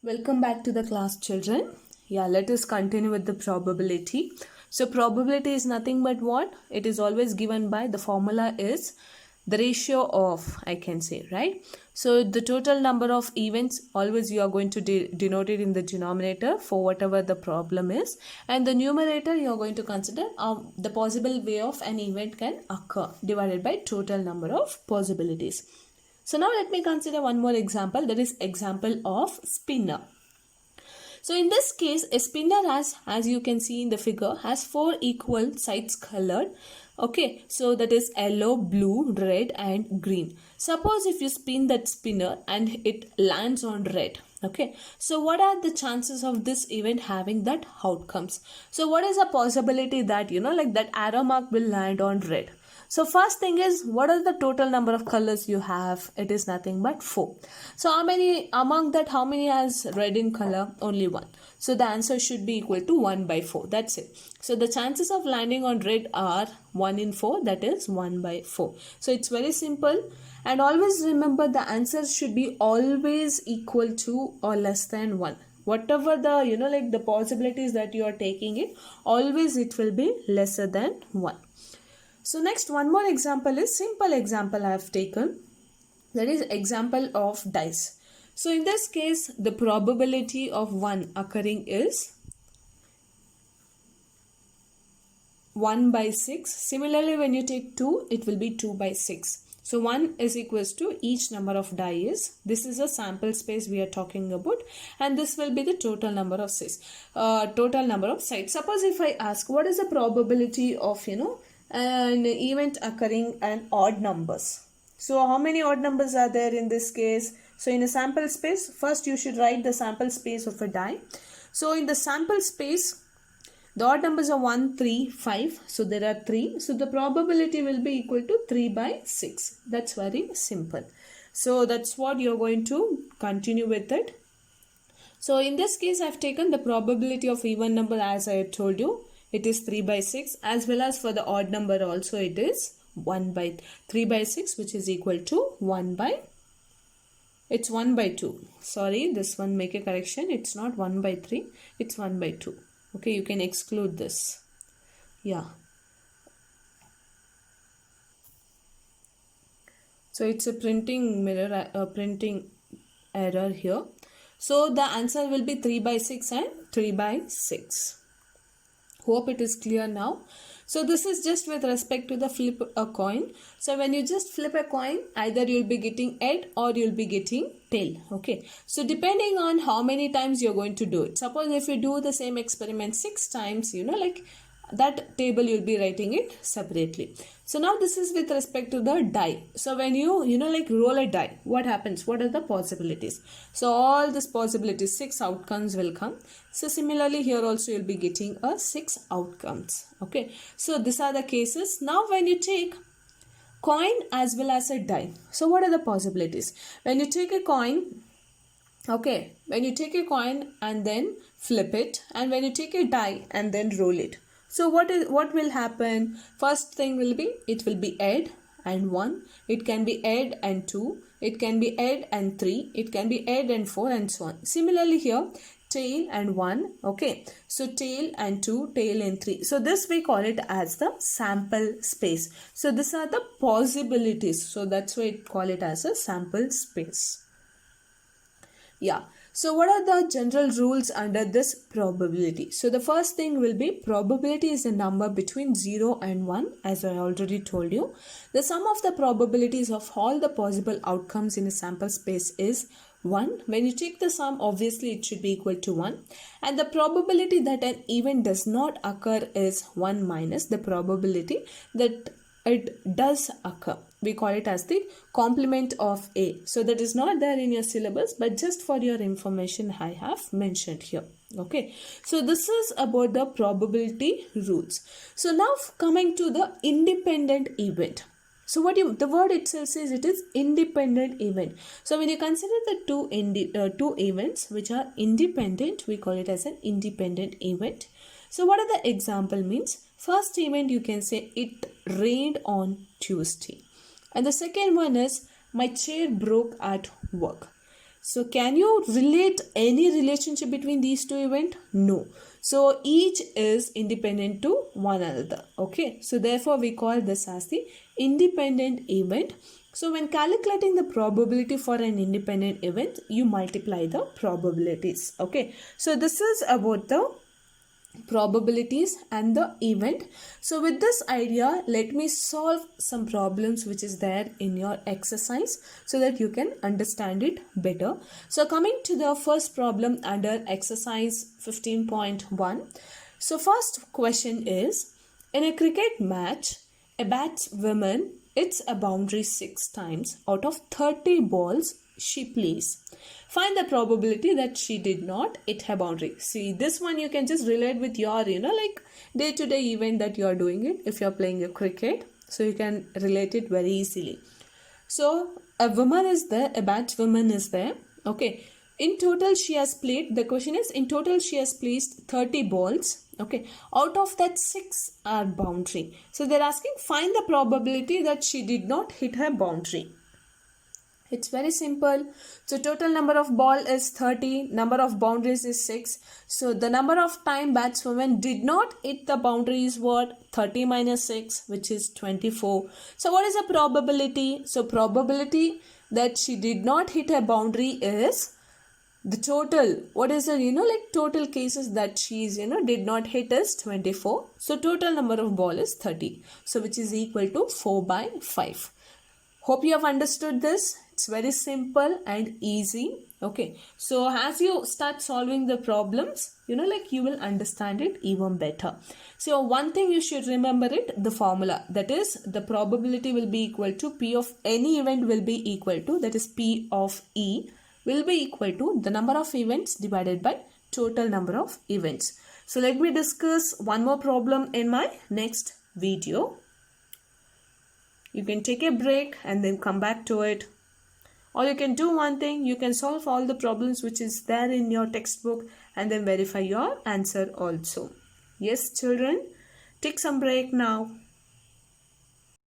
Welcome back to the class, children. Yeah, let us continue with the probability. So probability is nothing but what? It is always given by the formula is the ratio of, I can say, right? So the total number of events, always you are going to denote it in the denominator for whatever the problem is, and the numerator you are going to consider the possible way of an event can occur divided by total number of possibilities. So now let me consider one more example, that is example of spinner. So in this case, a spinner has, as you can see in the figure, has 4 equal sides colored. Okay, so that is yellow, blue, red and green. Suppose if you spin that spinner and it lands on red. Okay, so what are the chances of this event having that outcomes? So what is the possibility that, like that arrow mark will land on red? So first thing is, what is the total number of colors you have? It is nothing but 4. So how many among that, how many has red in color? Only 1. So the answer should be equal to 1 by 4. That's it. So the chances of landing on red are 1 in 4, that is 1 by 4. So it's very simple. And always remember, the answer should be always equal to or less than 1. Whatever the, like the possibilities that you are taking it, always it will be lesser than 1. So next, one more example is simple example I have taken, that is example of dice. So in this case, the probability of 1 occurring is 1 by 6. Similarly, when you take 2, it will be 2 by 6. So 1 is equals to each number of dice. This is a sample space we are talking about, and this will be the total number of sides. Suppose if I ask, what is the probability of an event occurring and odd numbers? So how many odd numbers are there in this case? So in a sample space, first you should write the sample space of a die. So in the sample space, the odd numbers are 1, 3, 5. So there are 3. So the probability will be equal to 3 by 6. That's very simple. So that's what you're going to continue with it. So in this case, I've taken the probability of even number, as I told you. It is 3 by 6, as well as for the odd number also it is 1 by 3 by 6, which is equal to 1 by, it's 1 by 2. Sorry, this one, make a correction. It's not 1 by 3, it's 1 by 2. Okay, you can exclude this. Yeah. So it's a printing error here. So the answer will be 3 by 6 and 3 by 6. Hope it is clear now. So this is just with respect to the flip a coin. So when you just flip a coin, either you'll be getting head or you'll be getting tail. Okay. So depending on how many times you're going to do it. Suppose if you do the same experiment 6 times, like that table you'll be writing it separately. So now this is with respect to the die. So when you like roll a die, what happens? What are the possibilities? So all these possibilities, 6 outcomes will come. So similarly here also you'll be getting a 6 outcomes. Okay. So these are the cases. Now when you take coin as well as a die, so what are the possibilities? When you take a coin, okay, when you take a coin and then flip it, and when you take a die and then roll it, so what will happen? First thing will be, it will be head and 1. It can be head and 2. It can be head and 3. It can be head and 4 and so on. Similarly here, tail and 1. Okay. So tail and 2, tail and 3. So this we call it as the sample space. So these are the possibilities. So that's why we call it as a sample space. Yeah. So what are the general rules under this probability? So the first thing will be, probability is a number between 0 and 1, as I already told you. The sum of the probabilities of all the possible outcomes in a sample space is 1. When you take the sum, obviously it should be equal to 1. And the probability that an event does not occur is 1 minus the probability that it does occur. We call it as the complement of A. So that is not there in your syllabus, but just for your information I have mentioned here. Okay. So this is about the probability rules. So now coming to the independent event. So the word itself says it is independent event. So when you consider the two events which are independent, we call it as an independent event. So what are the example means? First event, you can say it rained on Tuesday. And the second one is my chair broke at work. So can you relate any relationship between these two events? No. So each is independent to one another. Okay. So therefore we call this as the independent event. So when calculating the probability for an independent event, you multiply the probabilities. Okay. So this is about the probabilities and the event. So with this idea, let me solve some problems which is there in your exercise so that you can understand it better. So coming to the first problem under exercise 15.1. So first question is, in a cricket match, a batswoman hits a boundary 6 times out of 30 balls she plays. Find the probability that she did not hit her boundary. See, this one you can just relate with your, like day-to-day event that you are doing it. If you are playing a cricket, so you can relate it very easily. So a woman is there, a batswoman is there. Okay. In total, she has played, the question is, in total, she has placed 30 balls. Okay. Out of that, 6 are boundary. So they're asking, find the probability that she did not hit her boundary. It's very simple. So total number of ball is 30, number of boundaries is 6. So the number of time batswoman did not hit the boundary is what? 30 minus 6, which is 24. So what is the probability? So probability that she did not hit a boundary is the total. What is the, like total cases that she is, did not hit is 24. So total number of ball is 30. So which is equal to 4 by 5. Hope you have understood this. It's very simple and easy. Okay. So as you start solving the problems, like you will understand it even better. So one thing you should remember it, the formula. That is, the probability will be equal to P of any event will be equal to, that is P of E will be equal to the number of events divided by total number of events. So let me discuss one more problem in my next video. You can take a break and then come back to it. Or you can do one thing, you can solve all the problems which is there in your textbook and then verify your answer also. Yes, children, take some break now.